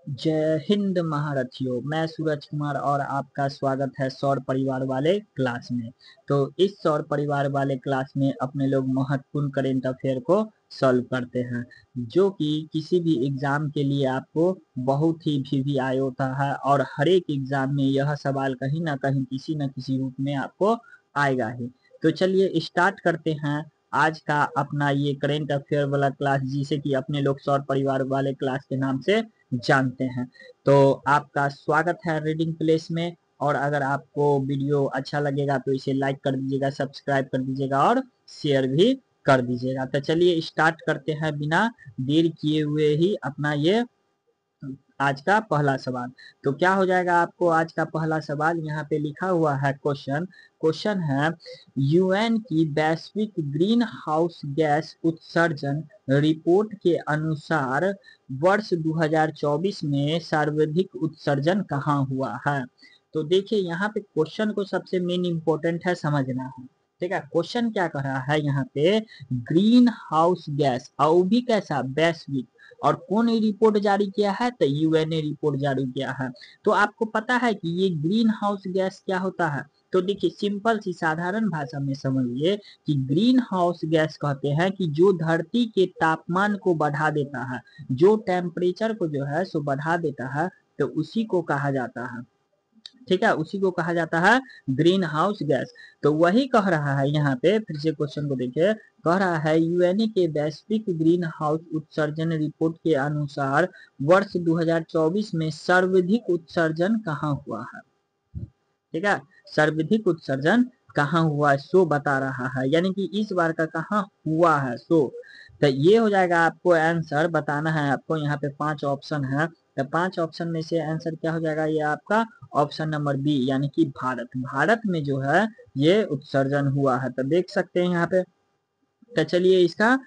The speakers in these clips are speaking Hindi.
जय हिंद महारथियों। मैं सूरज कुमार और आपका स्वागत है सौर परिवार वाले क्लास में। तो इस सौर परिवार वाले क्लास में अपने लोग महत्वपूर्ण करेंट अफेयर को सॉल्व करते हैं, जो कि किसी भी एग्जाम के लिए आपको बहुत ही वीवीआई होता है और हर एक एग्जाम में यह सवाल कहीं ना कहीं किसी न किसी रूप में आपको आएगा ही। तो चलिए स्टार्ट करते हैं आज का अपना ये करेंट अफेयर वाला क्लास, जिसे कि अपने लोग सौर परिवार वाले क्लास के नाम से जानते हैं। तो आपका स्वागत है रीडिंग प्लेस में। और अगर आपको वीडियो अच्छा लगेगा तो इसे लाइक कर दीजिएगा, सब्सक्राइब कर दीजिएगा और शेयर भी कर दीजिएगा। तो चलिए स्टार्ट करते हैं बिना देर किए हुए ही अपना ये आज का पहला सवाल। तो क्या हो जाएगा आपको आज का पहला सवाल, यहाँ पे लिखा हुआ है क्वेश्चन। क्वेश्चन है यूएन की वैश्विक ग्रीन हाउस गैस उत्सर्जन रिपोर्ट के अनुसार वर्ष 2024 में सर्वाधिक उत्सर्जन कहाँ हुआ है। तो देखिए यहाँ पे क्वेश्चन को सबसे मेन इंपॉर्टेंट है समझना है। ठीक है, क्वेश्चन क्या कर रहा है यहाँ पे, ग्रीन हाउस गैस और वो भी कैसा, वैश्विक। और कौन ये रिपोर्ट जारी किया है, तो यूएन ने रिपोर्ट जारी किया है। तो आपको पता है कि ये ग्रीन हाउस गैस क्या होता है। तो देखिए सिंपल सी साधारण भाषा में समझिए कि ग्रीन हाउस गैस कहते हैं कि जो धरती के तापमान को बढ़ा देता है, जो टेम्परेचर को जो है सो बढ़ा देता है, तो उसी को कहा जाता है। ठीक है, उसी को कहा जाता है ग्रीन हाउस गैस। तो वही कह रहा है यहाँ पे, फिर से क्वेश्चन को देखिए। कह रहा है यूएनए के वैश्विक ग्रीन हाउस उत्सर्जन रिपोर्ट के अनुसार वर्ष 2024 में सर्वाधिक उत्सर्जन कहाँ हुआ है। ठीक है, सर्वाधिक उत्सर्जन कहाँ हुआ है सो बता रहा है, यानी कि इस बार का कहाँ हुआ है सो। तो ये हो जाएगा आपको आंसर बताना है। आपको यहाँ पे 5 ऑप्शन है, तो 5 ऑप्शन में से आंसर क्या हो जाएगा, ये आपका ऑप्शन नंबर बी, यानी कि भारत। भारत में जो है ये उत्सर्जन हुआ है। तो देख सकते हैं यहाँ पे। तो चलिए इसका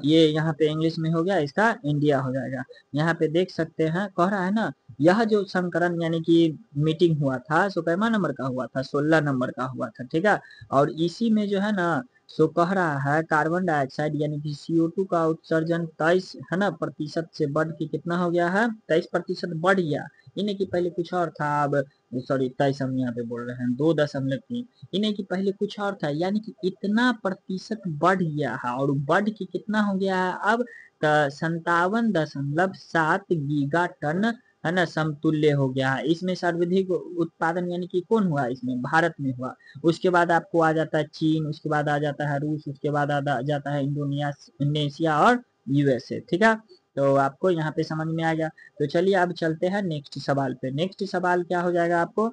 ये यहाँ पे इंग्लिश में हो गया, इसका इंडिया हो जाएगा। यहाँ पे देख सकते हैं, कह रहा है ना, यह जो संकलन यानी कि मीटिंग हुआ था सो कैमा नंबर का हुआ था, 16 नंबर का हुआ था। ठीक है, और इसी में जो है ना सो कह रहा है कार्बन डाइऑक्साइड यानी कि CO2 का उत्सर्जन 23 है ना प्रतिशत से बढ़ के कितना हो गया है, 23% बढ़ गया। इन्हें कि पहले कुछ और था, अब सॉरी 23 हम यहाँ पे बोल रहे हैं, 2.3। इन्हें कि पहले कुछ और था, यानी कि इतना प्रतिशत बढ़ गया है। और बढ़ के कितना हो गया है अब, 57.7 गीगा टन है ना समतुल्य हो गया है। इसमें सर्वाधिक उत्पादन यानी कि कौन हुआ, इसमें भारत में हुआ। उसके बाद आपको आ जाता है चीन, उसके बाद आ जाता है रूस, उसके बाद आ जाता है इंडोनेशिया और यूएसए। ठीक है, तो आपको यहाँ पे समझ में आ गया। तो चलिए अब चलते हैं नेक्स्ट सवाल पे। नेक्स्ट सवाल क्या हो जाएगा आपको,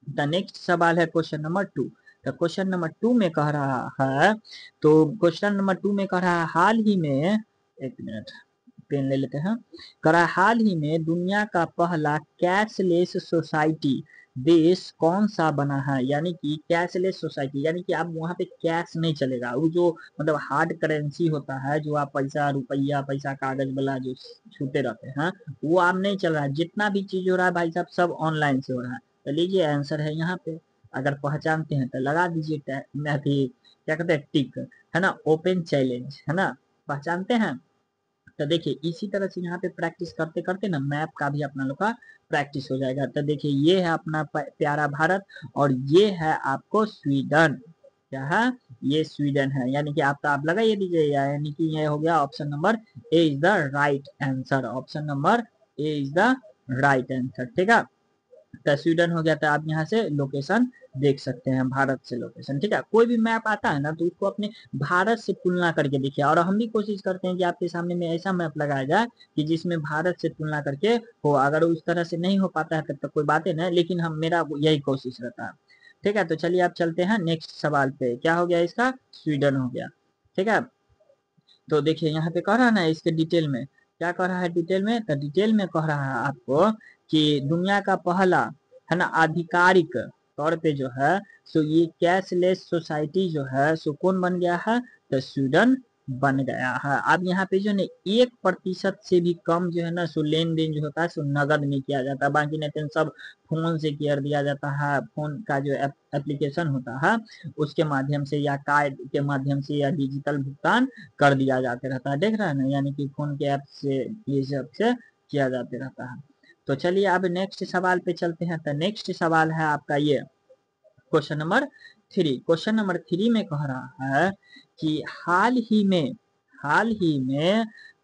द नेक्स्ट सवाल है क्वेश्चन नंबर 2। तो क्वेश्चन नंबर 2 में कह रहा है, तो क्वेश्चन नंबर 2 में कह रहा है हाल ही में, एक मिनट पेन ले लेते हैं। कह रहा है हाल ही में दुनिया का पहला कैशलेस सोसाइटी देश कौन सा बना है। यानी कि कैशलेस सोसाइटी यानी कि अब वहां पे कैश नहीं चलेगा, वो जो मतलब हार्ड करेंसी होता है, जो आप पैसा रुपया पैसा कागज वाला जो छूते रहते हैं, वो अब नहीं चल रहा है। जितना भी चीज हो रहा है भाई साहब सब ऑनलाइन से हो रहा है। तो लीजिए आंसर है यहाँ पे, अगर पहचानते हैं तो लगा दीजिए मैं भी क्या कहते हैं टिक, है ना, ओपन चैलेंज, है ना, पहचानते हैं। तो देखिए इसी तरह से यहाँ पे प्रैक्टिस करते करते ना मैप का भी अपना लोग का प्रैक्टिस हो जाएगा। तो देखिए ये है अपना प्यारा भारत, और ये है आपको स्वीडन। क्या है, ये स्वीडन है, यानी कि आप लगा ये दीजिए, यानी कि ये हो गया option number A is the right answer. Option number A is the right answer. ठीक है, तो स्वीडन हो गया था। आप यहाँ से लोकेशन देख सकते हैं, भारत से लोकेशन। ठीक है, कोई भी मैप आता है ना तो उसको अपने भारत से तुलना करके देखिए। और हम भी कोशिश करते हैं कि आपके सामने में ऐसा मैप लगाया जाए कि जिसमें भारत से तुलना करके हो। अगर उस तरह से नहीं हो पाता है तब तो कोई बात नहीं, लेकिन हम मेरा यही कोशिश रहता है। ठीक है, तो चलिए आप चलते हैं नेक्स्ट सवाल पे। क्या हो गया इसका, स्वीडन हो गया। ठीक है, तो देखिए यहाँ पे कह रहा है ना इसके डिटेल में, क्या कह रहा है डिटेल में, तो डिटेल में कह रहा है आपको कि दुनिया का पहला है ना आधिकारिक तौर पे जो है सो ये कैशलेस सोसाइटी जो है सो कौन बन गया है, तो स्वीडन बन गया है। अब यहाँ पे जो है 1% से भी कम जो है ना सो लेन देन जो होता है सो नगद में किया जाता है। बाकी नहीं तो सब फोन से कर दिया जाता है। फोन का जो एप्लीकेशन होता है उसके माध्यम से या कार्ड के माध्यम से या डिजिटल भुगतान कर दिया जाते रहता है। देख रहा है ना, यानी कि फोन के ऐप से ये सब से किया जाते रहता है। तो चलिए अब नेक्स्ट सवाल पे चलते हैं। तो नेक्स्ट सवाल है आपका ये क्वेश्चन नंबर 3। क्वेश्चन नंबर 3 में कह रहा है कि हाल ही में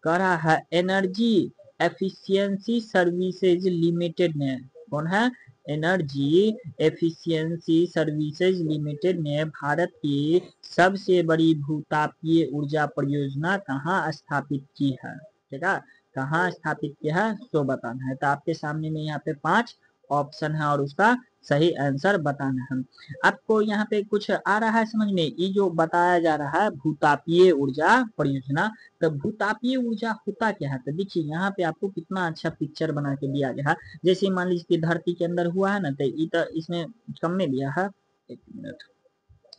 कह रहा है एनर्जी एफिशिएंसी सर्विसेज लिमिटेड ने, कौन है, एनर्जी एफिशिएंसी सर्विसेज लिमिटेड ने भारत की सबसे बड़ी भूतापीय ऊर्जा परियोजना कहाँ स्थापित की है, ठीक है, कहाँ स्थापित किया है तो बताना है। तो आपके सामने में यहाँ पे 5 ऑप्शन है और उसका सही आंसर बताना है। आपको यहाँ पे कुछ आ रहा है समझ में, ये जो बताया जा रहा है भूतापीय ऊर्जा परियोजना, तो भूतापीय ऊर्जा होता क्या है। तो देखिए यहाँ पे आपको कितना अच्छा पिक्चर बना के दिया गया है। जैसे मान लीजिए कि धरती के अंदर हुआ है ना, तो ये तो इसमें कम में दिया है, एक मिनट,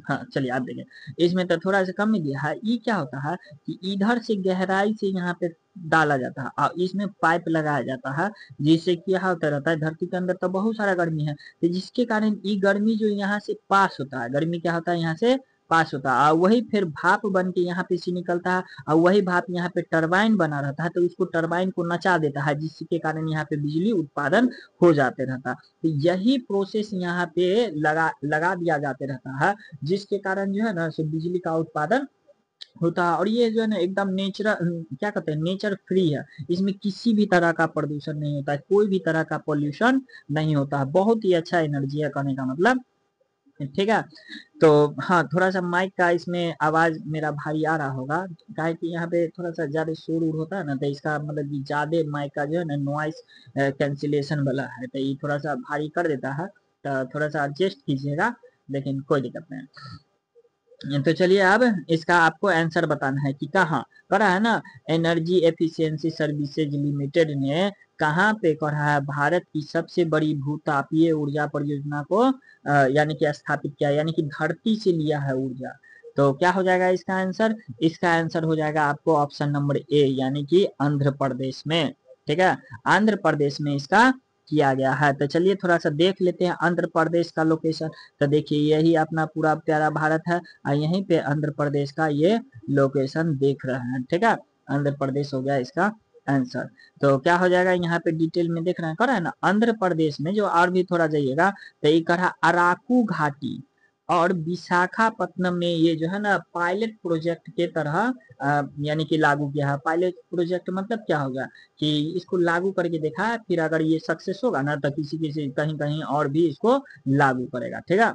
हाँ चलिए आप देखें इसमें तो थोड़ा सा कम में दिया है। ये क्या होता है कि इधर से गहराई से यहाँ पे डाला जाता है और इसमें पाइप लगाया जाता है, जिससे क्या होता रहता है, धरती के अंदर तो बहुत सारा गर्मी है, तो जिसके कारण ये गर्मी जो यहाँ से पास होता है, गर्मी क्या होता है यहाँ से पास होता है, और वही फिर भाप बन के यहाँ पे से निकलता है, और वही भाप यहाँ पे टरबाइन बना रहता है, तो उसको टरबाइन को नचा देता है, जिसके कारण यहाँ पे बिजली उत्पादन हो जाते रहता है। तो यही प्रोसेस यहाँ पे लगा दिया जाते रहता है, जिसके कारण जो है ना सो बिजली का उत्पादन होता है। और ये जो है ना एकदम नेचुरल, क्या कहते हैं, नेचर फ्री है, इसमें किसी भी तरह का प्रदूषण नहीं होता है, कोई भी तरह का पोल्यूशन नहीं होता है, बहुत ही अच्छा एनर्जी है कहने का मतलब, ठीक है। तो हाँ थोड़ा सा माइक का इसमें आवाज मेरा भारी आ रहा होगा, काहे कि यहाँ पे थोड़ा सा ज्यादा शोर उर होता है ना, तो इसका मतलब कि ज्यादा माइक का जो है ना नॉइस कैंसिलेशन वाला है, तो ये थोड़ा सा भारी कर देता है, तो थोड़ा सा एडजस्ट कीजिएगा, लेकिन कोई दिक्कत नहीं। तो चलिए अब इसका आपको आंसर बताना है कि कहाँ करा है ना, एनर्जी एफिशिएंसी सर्विसेज लिमिटेड ने कहाँ पे करा है भारत की सबसे बड़ी भूतापीय ऊर्जा परियोजना को यानी कि स्थापित किया, यानी कि धरती से लिया है ऊर्जा। तो क्या हो जाएगा इसका आंसर, इसका आंसर हो जाएगा आपको ऑप्शन नंबर ए, यानी कि आंध्र प्रदेश में, ठीक है, आंध्र प्रदेश में इसका किया गया है। तो चलिए थोड़ा सा देख लेते हैं आंध्र प्रदेश का लोकेशन। तो देखिए यही अपना पूरा प्यारा भारत है और यहीं पे आंध्र प्रदेश का ये लोकेशन देख रहे हैं, ठीक है, आंध्र प्रदेश हो गया इसका आंसर। तो क्या हो जाएगा यहाँ पे डिटेल में देख रहे हैं, कर रहे हैं ना, आंध्र प्रदेश में जो और भी थोड़ा जाइएगा तो ये करा अराकू घाटी और विशाखापट्टनम में, ये जो है ना पायलट प्रोजेक्ट के तरह यानी कि लागू किया है। पायलट प्रोजेक्ट मतलब क्या होगा कि इसको लागू करके देखा है, फिर अगर ये सक्सेस होगा ना तो किसी किसी कहीं कहीं और भी इसको लागू करेगा, ठीक है।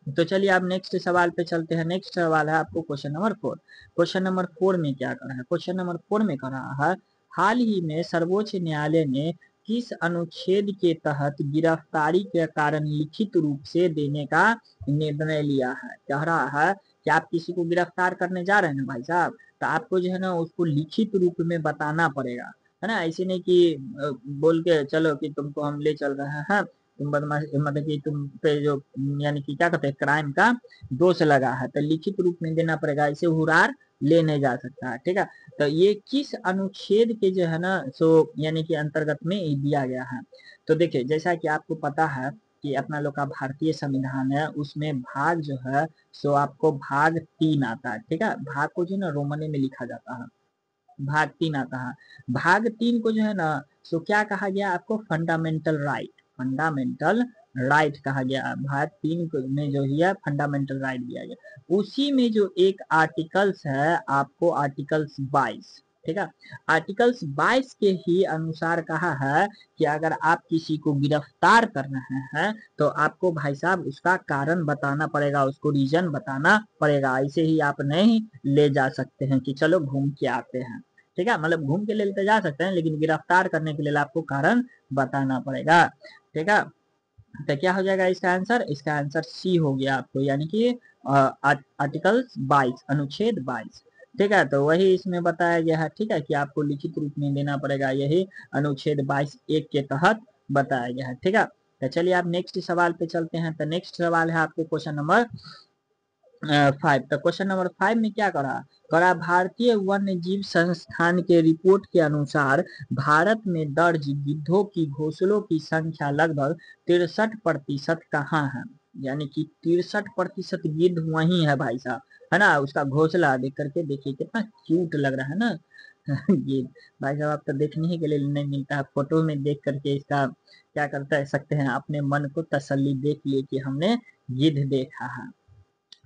तो चलिए आप नेक्स्ट सवाल पे चलते हैं। नेक्स्ट सवाल है आपको क्वेश्चन नंबर 4। क्वेश्चन नंबर 4 में क्या कर रहा है, क्वेश्चन नंबर 4 में कर रहा है हाल ही में सर्वोच्च न्यायालय ने किस अनुच्छेद के तहत गिरफ्तारी के कारण लिखित रूप से देने का निर्णय लिया है। कह रहा है कि आप किसी को गिरफ्तार करने जा रहे हैं ना भाई साहब, तो आपको जो है ना उसको लिखित रूप में बताना पड़ेगा, है ना, ऐसे नहीं कि बोल के चलो कि तुमको हम ले चल रहे हैं, तुम बदमाश, मतलब कि तुम पे जो यानी कि क्या कहते हैं क्राइम का दोष लगा है, तो लिखित रूप में देना पड़ेगा, इसे हुरार ले नहीं जा सकता है, ठीक है। तो ये किस अनुच्छेद के जो है ना सो यानी कि अंतर्गत में ये दिया गया है। तो देखिए जैसा कि आपको पता है कि अपना लोग का भारतीय संविधान है, उसमें भाग जो है सो आपको भाग 3 आता है, ठीक है, भाग को जो है ना रोमनी में लिखा जाता है, भाग 3 आता है। भाग 3 को जो है ना सो क्या कहा गया आपको, फंडामेंटल राइट, फंडामेंटल राइट कहा गया। भाग 3 में जो है फंडामेंटल राइट दिया गया, उसी में जो एक आर्टिकल्स है आपको आर्टिकल्स 22, ठीक है, आर्टिकल्स 22 के ही अनुसार कहा है कि अगर आप किसी को गिरफ्तार कर रहे हैं तो आपको भाई साहब उसका कारण बताना पड़ेगा, उसको रीजन बताना पड़ेगा, ऐसे ही आप नहीं ले जा सकते हैं कि चलो घूम के आते हैं, ठीक है, मतलब घूम के लेते जा सकते हैं लेकिन गिरफ्तार करने के लिए आपको कारण बताना पड़ेगा, ठीक है। तो क्या हो जाएगा इसका आंसर, इसका आंसर सी हो गया आपको, यानी कि आर्टिकल 22, अनुच्छेद 22, ठीक है। तो वही इसमें बताया गया है, ठीक है, कि आपको लिखित रूप में देना पड़ेगा, यही अनुच्छेद 22(1) के तहत बताया गया है, ठीक है। तो चलिए आप नेक्स्ट सवाल पे चलते हैं। तो नेक्स्ट सवाल है आपको क्वेश्चन नंबर 5। तो क्वेश्चन नंबर 5 में क्या करा भारतीय वन्य जीव संस्थान के रिपोर्ट के अनुसार भारत में दर्ज गिद्धों की घोंसलों की संख्या लगभग 63% कहाँ है, यानी कि 63% गिद्ध वही है भाई साहब, है ना, उसका घोंसला देख करके देखिए कितना क्यूट लग रहा है ना, ये भाई साहब आप तो देखने ही के लिए नहीं मिलता है, फोटो में देख करके इसका क्या करता है सकते हैं, अपने मन को तसल्ली देख लिए कि हमने गिद्ध देखा है।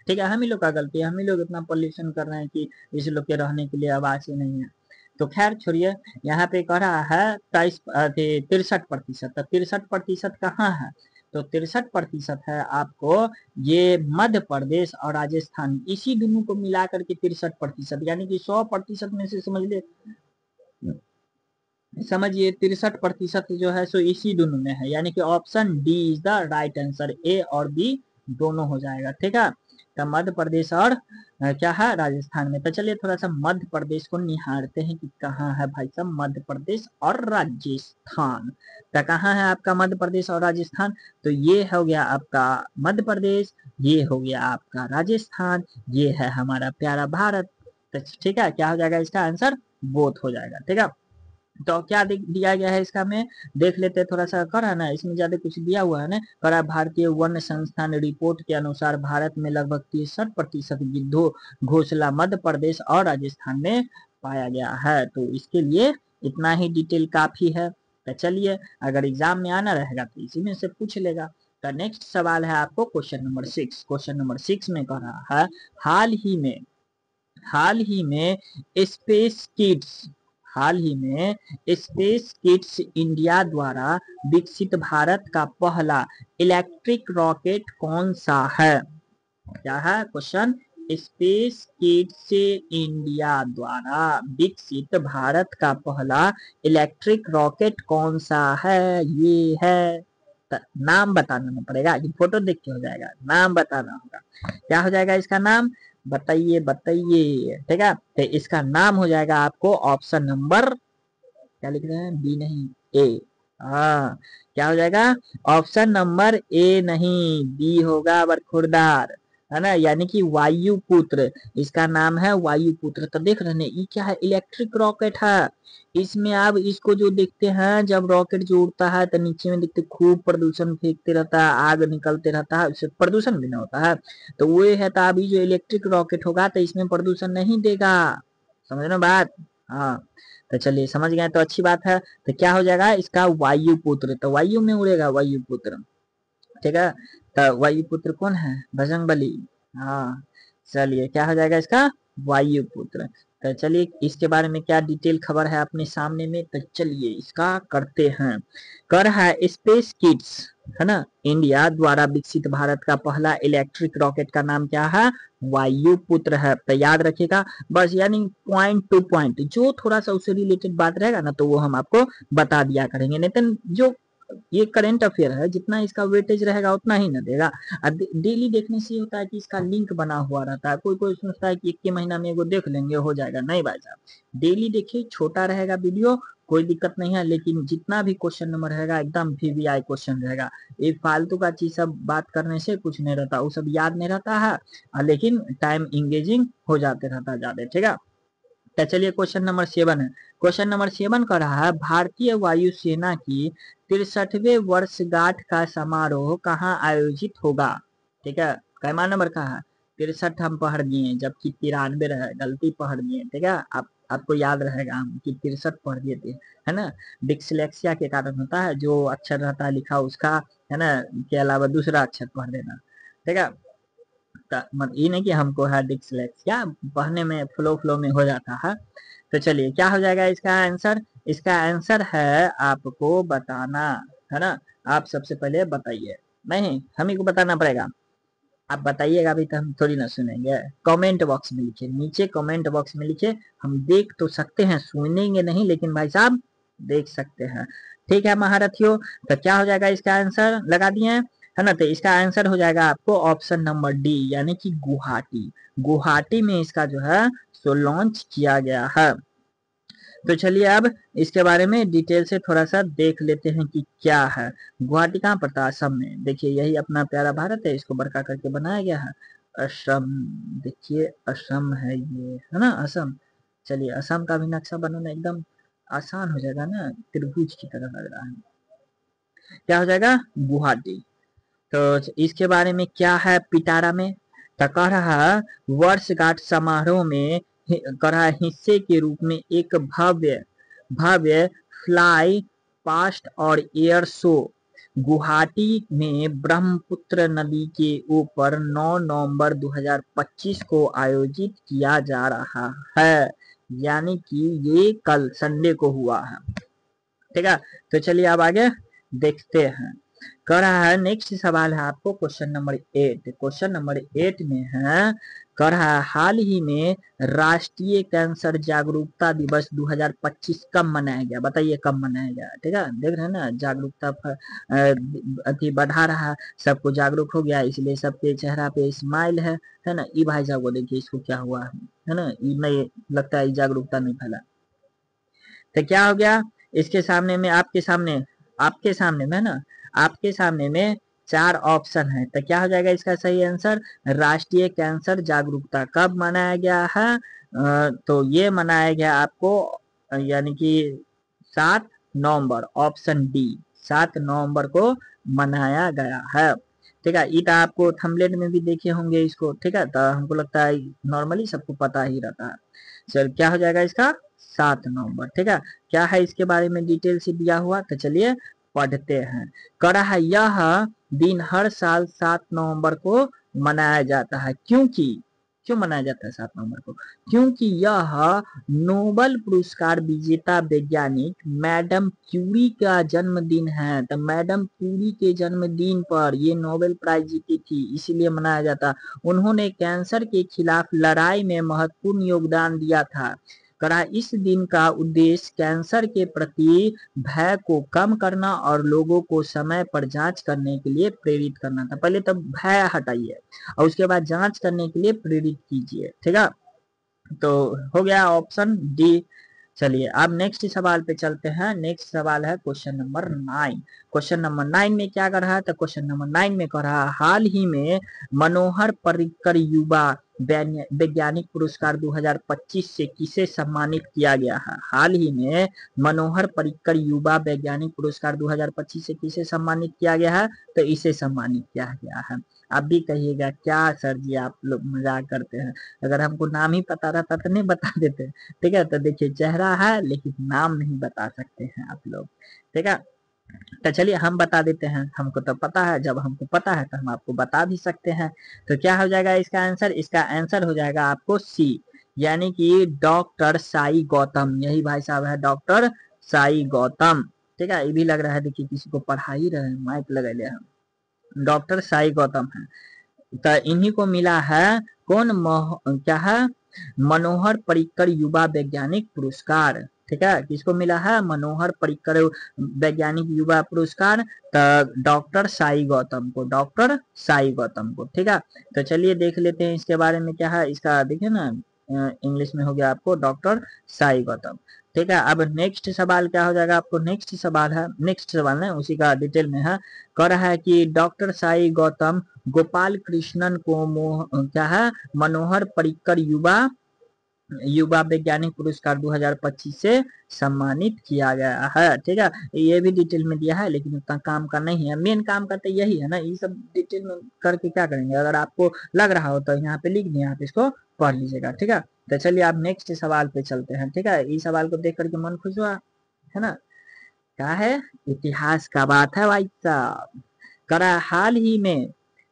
ठीक है, हम ही लोग का गलती है, हम ही लोग इतना पॉल्यूशन कर रहे हैं कि इस लोग के रहने के लिए आवास ही नहीं है। तो खैर छोड़िए, यहाँ पे कह रहा है 63%। तो 63% कहाँ है? तो 63% है आपको ये मध्य प्रदेश और राजस्थान, इसी दोनों को मिला करके 63%, यानी कि 100% में से समझिए 63% जो है सो इसी दोनों में है, यानी कि option D is the right answer, A और बी दोनों हो जाएगा। ठीक है, तो मध्य प्रदेश और क्या है, राजस्थान में। तो चलिए थोड़ा सा मध्य प्रदेश को निहारते हैं कि कहाँ है भाई साहब मध्य प्रदेश और राजस्थान। तो कहाँ है आपका मध्य प्रदेश और राजस्थान? तो ये हो गया आपका मध्य प्रदेश, ये हो गया आपका राजस्थान, ये है हमारा प्यारा भारत। तो ठीक है, क्या हो जाएगा इसका आंसर? बोथ हो जाएगा। ठीक है, तो क्या दिया गया है इसका में देख लेते हैं थोड़ा सा। करा ना, इसमें ज्यादा कुछ दिया हुआ है ना। करा भारतीय वन संस्थान रिपोर्ट के अनुसार भारत में लगभग 63% गिद्धों घोंसला मध्य प्रदेश और राजस्थान में पाया गया है। तो इसके लिए इतना ही डिटेल काफी है। तो चलिए, अगर एग्जाम में आना रहेगा तो इसी में से पूछ लेगा। तो नेक्स्ट सवाल है आपको क्वेश्चन नंबर 6। क्वेश्चन नंबर 6 में कह रहा है हाल ही में स्पेस किड्स हाल ही में स्पेस किड्स इंडिया द्वारा विकसित भारत का पहला इलेक्ट्रिक रॉकेट कौन सा है? क्या है क्वेश्चन? स्पेस किड्स इंडिया द्वारा विकसित भारत का पहला इलेक्ट्रिक रॉकेट कौन सा है? ये है, नाम बताना पड़ेगा, ये फोटो देख के हो जाएगा, नाम बताना होगा। क्या हो जाएगा इसका नाम? बताइए बताइए। ठीक है, तो इसका नाम हो जाएगा आपको ऑप्शन नंबर, क्या लिख रहे हैं, बी नहीं ए। हाँ, क्या हो जाएगा? ऑप्शन नंबर ए नहीं, बी होगा बरखुरदार, है ना, यानी कि वायुपुत्र। इसका नाम है वायुपुत्र। तो देख रहे हैं ये क्या है? इलेक्ट्रिक रॉकेट है। इसमें आप इसको जो देखते हैं, जब रॉकेट जो उड़ता है तो नीचे में देखते खूब प्रदूषण फेंकते रहता है, आग निकलते रहता है, उससे प्रदूषण भी ना होता है। तो वो है, तो अभी जो इलेक्ट्रिक रॉकेट होगा तो इसमें प्रदूषण नहीं देगा। समझ ना बात? हाँ, तो चलिए समझ गए तो अच्छी बात है। तो क्या हो जाएगा इसका? वायुपुत्र। तो वायु में उड़ेगा वायुपुत्र। ठीक है, तो वायुपुत्र कौन है? बजरंगबली। हाँ, चलिए क्या हो जाएगा इसका? वायुपुत्र। तो चलिए इसके बारे में क्या डिटेल खबर है अपने सामने में, तो चलिए इसका करते हैं। कर है स्पेस किड्स, है ना, इंडिया द्वारा विकसित भारत का पहला इलेक्ट्रिक रॉकेट का नाम क्या है? वायुपुत्र है। तो याद रखिएगा बस, यानी पॉइंट टू पॉइंट जो थोड़ा सा उससे रिलेटेड बात रहेगा ना तो वो हम आपको बता दिया करेंगे, नहीं तो जो ये करेंट अफेयर है जितना इसका वेटेज रहेगा उतना ही ना देगा। डेली देखने से होता है कि इसका लिंक बना हुआ रहता है, कोई कोई सोचता है कि एक के महीना में एगो देख लेंगे हो जाएगा, नहीं भाई साहब, डेली देखिए, छोटा रहेगा वीडियो, कोई दिक्कत नहीं है, लेकिन जितना भी क्वेश्चन नंबर रहेगा एकदम वीवीआई क्वेश्चन रहेगा। ये फालतू का चीज सब बात करने से कुछ नहीं रहता, वो सब याद नहीं रहता है, लेकिन टाइम इंगेजिंग हो जाते रहता है ज्यादा। ठीक है, तो चलिए क्वेश्चन नंबर 7 है। क्वेश्चन नंबर 7 का रहा है भारतीय वायुसेना की 63वें वर्षगांठ का समारोह कहाँ आयोजित होगा? ठीक है, कैमा नंबर का है? 63 हम पढ़ दिए, जबकि 93 रहे, गलती पढ़ दिए। ठीक है, आपको याद रहेगा हम कि 63 पढ़ दिए थे, है ना। डिस्लेक्सिया के कारण होता है, जो अक्षर रहता है लिखा उसका, है ना, के अलावा दूसरा अक्षर पढ़ देना। ठीक है, ये नहीं कि हमको है डिस्लेक्सिया, पढ़ने में फ्लो फ्लो में हो जाता है। तो चलिए क्या हो जाएगा इसका आंसर? इसका आंसर है आपको बताना, है ना। आप सबसे पहले बताइए, नहीं हम ही को बताना पड़ेगा। आप बताइएगा अभी तो हम थोड़ी ना सुनेंगे। कमेंट बॉक्स में लिखिए, नीचे कमेंट बॉक्स में लिखिए, हम देख तो सकते हैं, सुनेंगे नहीं, लेकिन भाई साहब देख सकते हैं। ठीक है महारथियों, तो क्या हो जाएगा इसका आंसर? लगा दिए है ना। तो इसका आंसर हो जाएगा आपको ऑप्शन नंबर डी, यानी कि गुवाहाटी। गुवाहाटी में इसका जो है सो लॉन्च किया गया है। तो चलिए अब इसके बारे में डिटेल से थोड़ा सा देख लेते हैं कि क्या है। गुवाहाटी कहाँ पड़ता है? असम में। देखिए यही अपना प्यारा भारत है, इसको बड़का करके बनाया गया है। असम, देखिए असम है ये, है ना, असम। चलिए असम का भी नक्शा बनाना एकदम आसान हो जाएगा ना, त्रिभुज की तरह लग रहा है। क्या हो जाएगा? गुवाहाटी। तो इसके बारे में क्या है पिटारा में? तो कह रहा वर्षगांठ समारोह में कर रहा है हिस्से के रूप में एक भव्य भव्य फ्लाई पास्ट और एयर शो गुवाहाटी में ब्रह्मपुत्र नदी के ऊपर 9 नवंबर 2025 को आयोजित किया जा रहा है, यानी कि ये कल संडे को हुआ है। ठीक है, तो चलिए अब आगे देखते हैं। कह रहा है नेक्स्ट सवाल है आपको क्वेश्चन नंबर 8। क्वेश्चन नंबर 8 में है, कह रहा है हाल ही में राष्ट्रीय कैंसर जागरूकता दिवस 2025 कब मनाया गया? बताइए कब मनाया गया? ठीक है, देख रहे हैं ना जागरूकता अति बढ़ा रहा, सबको जागरूक हो गया, इसलिए सबके चेहरा पे स्माइल है ना। ई भाई साहब को देखिए इसको क्या हुआ है ना, ये नहीं लगता है जागरूकता नहीं फैला। तो क्या हो गया इसके सामने में, आपके सामने में ना, आपके सामने में 4 ऑप्शन है। तो क्या हो जाएगा इसका सही आंसर? राष्ट्रीय कैंसर जागरूकता कब मनाया गया है? तो ये मनाया गया आपको यानी कि 7 नवंबर, ऑप्शन डी 7 नवंबर को मनाया गया है। ठीक है, ये तो आपको थंबनेल में भी देखे होंगे इसको। ठीक है, तो हमको लगता है नॉर्मली सबको पता ही रहता है। चल क्या हो जाएगा इसका? 7 नवंबर। ठीक है, क्या है इसके बारे में डिटेल से दिया हुआ, तो चलिए पढ़ते हैं। कह रहा है यह दिन हर साल 7 नवंबर को मनाया जाता है। क्यों मनाया जाता है 7 नवंबर को? क्योंकि यह नोबेल पुरस्कार विजेता वैज्ञानिक मैडम क्यूरी का जन्मदिन है। तो मैडम क्यूरी के जन्मदिन पर ये नोबेल प्राइज जीती थी, इसीलिए मनाया जाता। उन्होंने कैंसर के खिलाफ लड़ाई में महत्वपूर्ण योगदान दिया था। करा इस दिन का उद्देश्य कैंसर के प्रति भय को कम करना और लोगों को समय पर जांच करने के लिए प्रेरित करना था। पहले तो भय हटाइए और उसके बाद जांच करने के लिए प्रेरित कीजिए। ठीक है, तो हो गया ऑप्शन डी। चलिए अब नेक्स्ट सवाल पे चलते हैं। नेक्स्ट सवाल है क्वेश्चन नंबर 9। क्वेश्चन नंबर 9 में क्या कर रहा है? तो क्वेश्चन नंबर 9 में कह रहा है हाल ही में मनोहर पर्रिकर युवा वैज्ञानिक पुरस्कार 2025 से किसे सम्मानित किया गया है? हाल ही में मनोहर पर्रिकर युवा वैज्ञानिक पुरस्कार 2025 से किसे सम्मानित किया गया है? तो इसे सम्मानित किया गया है। आप भी कहिएगा क्या सर जी आप लोग मजाक करते हैं, अगर हमको नाम ही पता रहता तो नहीं बता देते। ठीक है, तो देखिए चेहरा है लेकिन नाम नहीं बता सकते हैं आप लोग। ठीक है, तो चलिए हम बता देते हैं, हमको तो पता है, जब हमको पता है तो हम आपको बता भी सकते हैं। तो क्या हो जाएगा इसका आंसर? इसका आंसर हो जाएगा आपको सी, यानी कि डॉक्टर साई गौतम। यही भाई साहब है डॉक्टर साई गौतम। ठीक है, ये भी लग रहा है देखिए किसी को पढ़ा ही रहे हैं, माइक लगा लिया हम। डॉक्टर साई गौतम है, तो इन्हीं को मिला है कौन क्या है? मनोहर पर्रिकर युवा वैज्ञानिक पुरस्कार। ठीक है, किसको मिला है? मनोहर पर्रिकर वैज्ञानिक युवा पुरस्कार, तो डॉक्टर साई गौतम को, डॉक्टर साई गौतम को। ठीक है, तो चलिए देख लेते हैं इसके बारे में क्या है। इसका देखिए ना इंग्लिश में हो गया आपको डॉक्टर साई गौतम। ठीक है, अब नेक्स्ट सवाल क्या हो जाएगा आपको? नेक्स्ट सवाल है, नेक्स्ट सवाल है उसी का डिटेल में है। कह रहा है कि डॉक्टर साई गौतम गोपाल कृष्णन को क्या है मनोहर पर्रिकर युवा युवा वैज्ञानिक पुरस्कार 2025 से सम्मानित किया गया है। ठीक है, ये भी डिटेल में दिया है लेकिन उतना काम का नहीं है, मेन काम का तो यही है ना, ये सब डिटेल में करके क्या करेंगे? अगर आपको लग रहा हो तो यहाँ पे लिख दिए, आप इसको पढ़ लीजिएगा। ठीक है, तो चलिए आप नेक्स्ट सवाल पे चलते हैं। ठीक है, इस सवाल को देख करके मन खुश हुआ है ना? क्या है? इतिहास का बात है भाई साहब। करा हाल ही में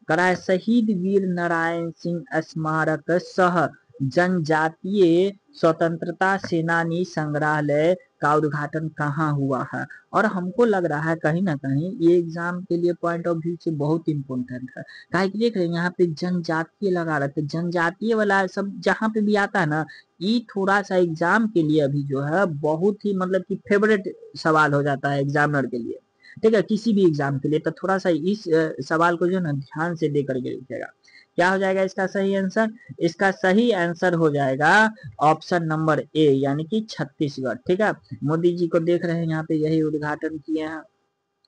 करा शहीद वीर नारायण सिंह स्मारक सह जनजातीय स्वतंत्रता सेनानी संग्रहालय का उद्घाटन कहाँ हुआ है? और हमको लग रहा है कहीं ना कहीं ये एग्जाम के लिए पॉइंट ऑफ व्यू से बहुत इंपॉर्टेंट है। काहे कि देख रहे हैं यहाँ पे जनजातीय लगा रहे थे, जनजातीय वाला सब जहाँ पे भी आता है ना, ये थोड़ा सा एग्जाम के लिए अभी जो है बहुत ही मतलब कि फेवरेट सवाल हो जाता है एग्जामिनर के लिए। ठीक है, किसी भी एग्जाम के लिए, तो थोड़ा सा इस सवाल को जो है ना ध्यान से देकर के लिखिएगा। क्या हो जाएगा इसका सही आंसर? इसका सही आंसर हो जाएगा ऑप्शन नंबर ए, यानी कि छत्तीसगढ़। ठीक है, मोदी जी को देख रहे हैं यहाँ पे यही उद्घाटन किए हैं,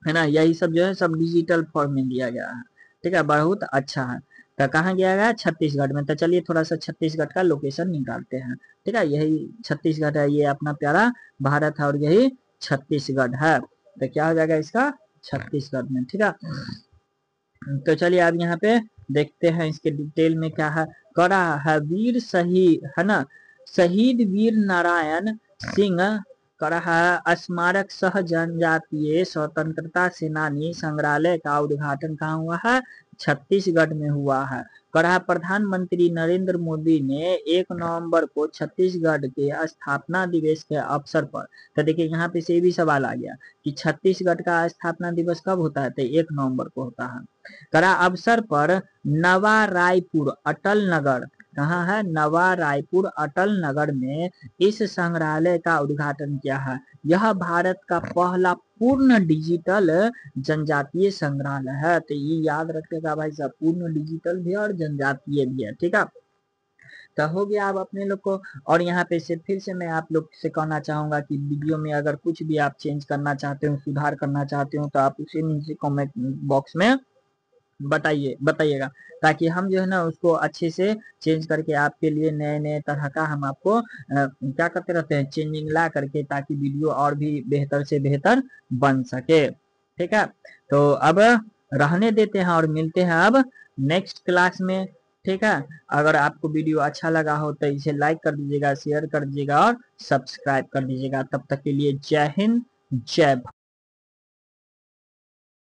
है ना, यही सब जो है सब डिजिटल फॉर्म में दिया गया है। ठीक है, बहुत अच्छा है। तो कहाँ गया गया? छत्तीसगढ़ में। तो चलिए थोड़ा सा छत्तीसगढ़ का लोकेशन निकालते हैं। ठीक है, यही छत्तीसगढ़ है, ये अपना प्यारा भारत है और यही छत्तीसगढ़ है। तो क्या हो जाएगा इसका? छत्तीसगढ़ में। ठीक है, तो चलिए अब यहाँ पे देखते हैं इसके डिटेल में क्या है। करा है वीर शहीद है ना, शहीद वीर नारायण सिंह करहा स्मारक सह जनजातीय स्वतंत्रता सेनानी संग्रहालय का उद्घाटन कहाँ हुआ है? छत्तीसगढ़ में हुआ है। करहा प्रधानमंत्री नरेंद्र मोदी ने 1 नवंबर को छत्तीसगढ़ के स्थापना दिवस के अवसर पर, तो देखिए यहाँ पे से भी सवाल आ गया कि छत्तीसगढ़ का स्थापना दिवस कब होता है? तो 1 नवंबर को होता है। करा अवसर पर नवा रायपुर अटल नगर, कहाँ है? नवा रायपुर अटल नगर में इस संग्रहालय का उद्घाटन किया है। यह भारत का पहला पूर्ण डिजिटल जनजातीय संग्रहालय है। तो ये याद रखिएगा भाई साहब, पूर्ण डिजिटल भी और जनजातीय भी है, ठीक है। तो हो गया अब अपने लोग को। और यहाँ पे से फिर से मैं आप लोग से कहना चाहूंगा कि वीडियो में अगर कुछ भी आप चेंज करना चाहते हो, सुधार करना चाहते हो, तो आप उसे नीचे कमेंट बॉक्स में बताइएगा, ताकि हम जो है ना उसको अच्छे से चेंज करके आपके लिए नए नए तरह का हम आपको क्या करते रहते हैं, चेंजिंग ला करके, ताकि वीडियो और भी बेहतर से बेहतर बन सके, ठीक है। तो अब रहने देते हैं और मिलते हैं अब नेक्स्ट क्लास में, ठीक है। अगर आपको वीडियो अच्छा लगा हो तो इसे लाइक कर दीजिएगा, शेयर कर दीजिएगा और सब्सक्राइब कर दीजिएगा। तब तक के लिए जय हिंद, जय भारत।